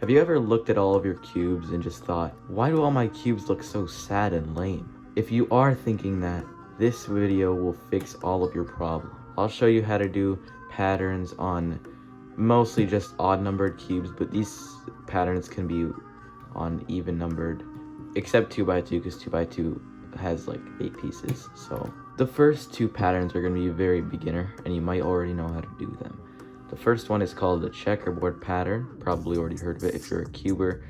Have you ever looked at all of your cubes and just thought, why do all my cubes look so sad and lame? If you are thinking that, this video will fix all of your problems. I'll show you how to do patterns on mostly just odd numbered cubes, but these patterns can be on even numbered, except 2x2, because 2x2 has like 8 pieces. So the first two patterns are going to be very beginner, and you might already know how to do them. The first one is called the checkerboard pattern. Probably already heard of it if you're a cuber,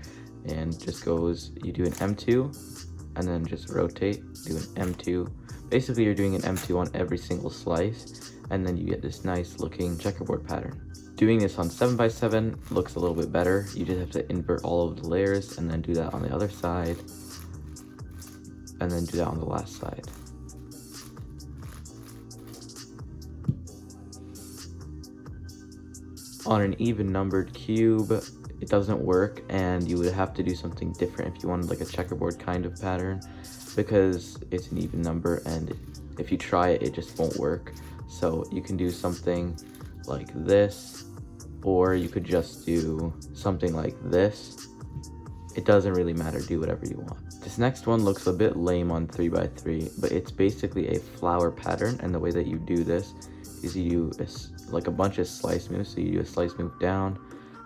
and just goes, you do an M2 and then just rotate, do an M2. Basically you're doing an M2 on every single slice, and then you get this nice looking checkerboard pattern. Doing this on 7x7 looks a little bit better. You just have to invert all of the layers and then do that on the other side, and then do that on the last side. On an even numbered cube, it doesn't work, and you would have to do something different if you wanted like a checkerboard kind of pattern, because it's an even number, and if you try it, it just won't work. So you can do something like this, or you could just do something like this. It doesn't really matter, do whatever you want. This next one looks a bit lame on 3x3, but it's basically a flower pattern, and the way that you do this is you do like a bunch of slice moves. So you do a slice move down,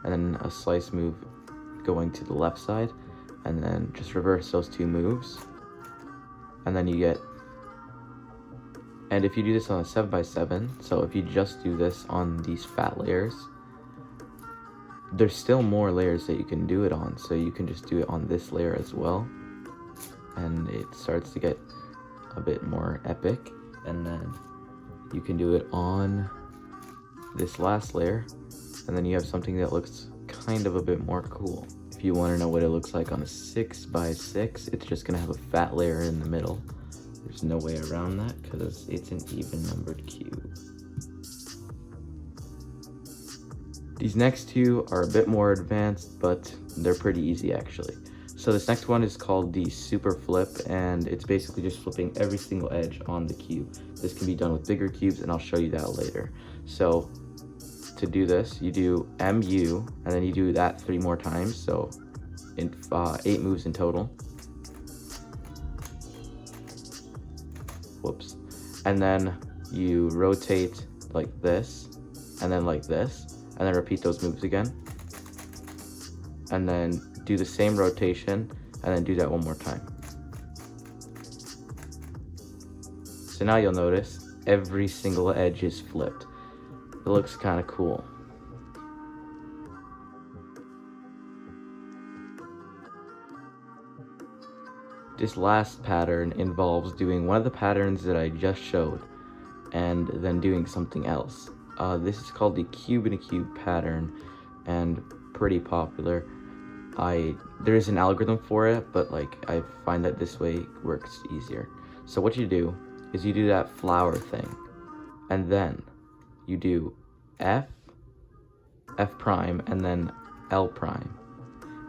and then a slice move going to the left side, and then just reverse those two moves, and then you get, and if you do this on a 7x7, so if you just do this on these fat layers, there's still more layers that you can do it on, so you can just do it on this layer as well, and it starts to get a bit more epic. And then you can do it on this last layer, and then you have something that looks kind of a bit more cool. If you want to know what it looks like on a 6x6, it's just gonna have a fat layer in the middle. There's no way around that because it's an even numbered cube. These next two are a bit more advanced, but they're pretty easy actually. So this next one is called the super flip, and it's basically just flipping every single edge on the cube. This can be done with bigger cubes, and I'll show you that later. So to do this, you do MU, and then you do that 3 more times, so in 8 moves in total. Whoops. And then you rotate like this, and then like this, and then repeat those moves again. And then do the same rotation, and then do that 1 more time. So now you'll notice every single edge is flipped. It looks kind of cool. This last pattern involves doing one of the patterns that I just showed, and then doing something else. This is called the cube in a cube pattern, and pretty popular. There is an algorithm for it, but like I find that this way works easier. So what you do is you do that flower thing, and then you do F prime, and then L prime,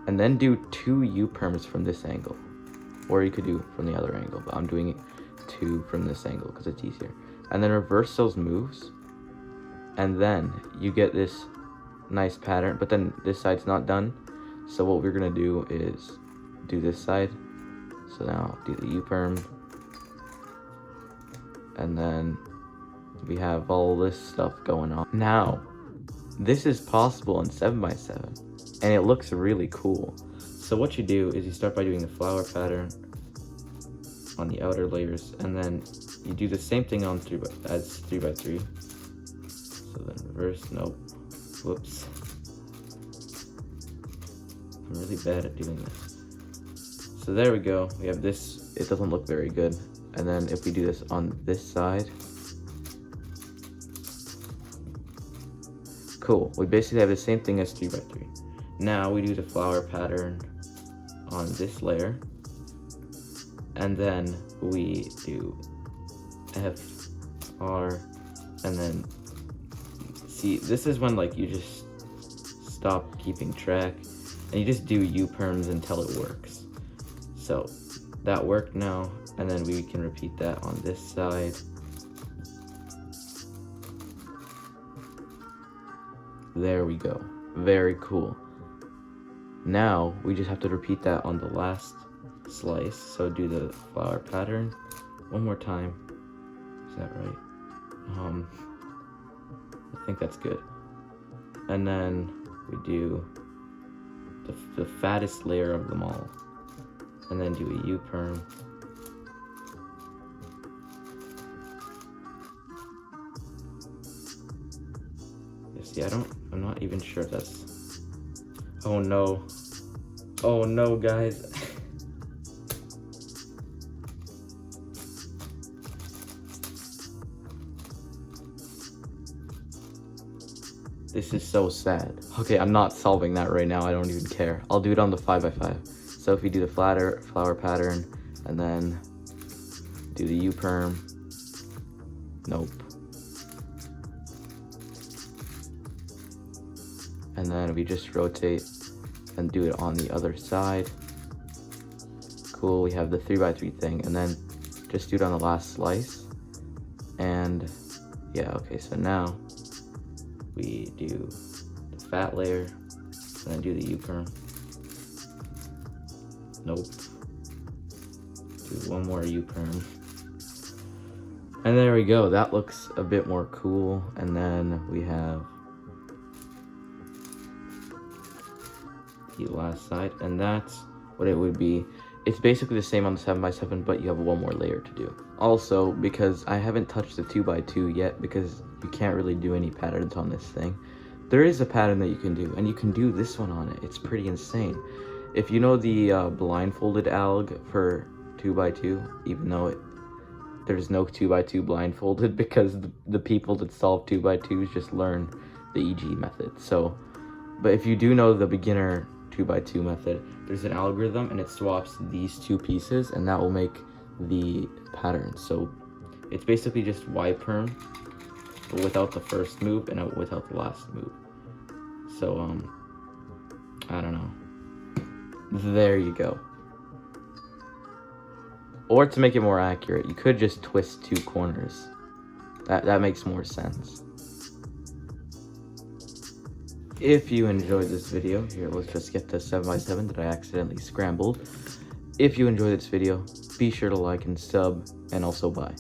and then do 2 U perms from this angle, or you could do from the other angle, but I'm doing it 2 from this angle because it's easier. And then reverse those moves, and then you get this nice pattern, but then this side's not done. So what we're gonna do is do this side. So now do the U perm, and then we have all this stuff going on. Now, this is possible in 7x7, and it looks really cool. So what you do is you start by doing the flower pattern on the outer layers, and then you do the same thing on 3x3. So then reverse, nope, whoops. I'm really bad at doing this. So there we go, we have this. It doesn't look very good. And then if we do this on this side, cool. We basically have the same thing as 3x3. Now we do the flower pattern on this layer, and then we do F, R, and then see, this is when like you just stop keeping track, and you just do U perms until it works. So that worked now, and then we can repeat that on this side. There we go. Very cool. Now we just have to repeat that on the last slice. So do the flower pattern one more time. Is that right? I think that's good. And then we do the fattest layer of them all, and then do a U-perm. See, I'm not even sure if that's, oh no, guys. This is so sad. Okay, I'm not solving that right now. I don't even care. I'll do it on the 5x5. So if we do the flower pattern and then do the U-perm, nope. And then we just rotate and do it on the other side. Cool, we have the 3x3 thing, and then just do it on the last slice. And yeah, okay, so now we do the fat layer, and then do the U-perm. Nope. Do one more U-perm. And there we go, that looks a bit more cool. And then we have the last side, and that's what it would be. It's basically the same on the 7x7, but you have one more layer to do. Also, because I haven't touched the 2x2 yet, because you can't really do any patterns on this thing, there is a pattern that you can do, and you can do this one on it. It's pretty insane. If you know the blindfolded alg for 2x2, even though there's no 2x2 blindfolded, because the people that solve 2x2s just learn the EG method. So, but if you do know the beginner 2x2 method, there's an algorithm and it swaps these two pieces, and that will make the pattern. So it's basically just Y-perm, but without the first move and without the last move. So I don't know. There you go. Or to make it more accurate, you could just twist two corners. That makes more sense. If you enjoyed this video, here, let's just get the 7x7 that I accidentally scrambled. If you enjoyed this video, be sure to like and sub, and also bye.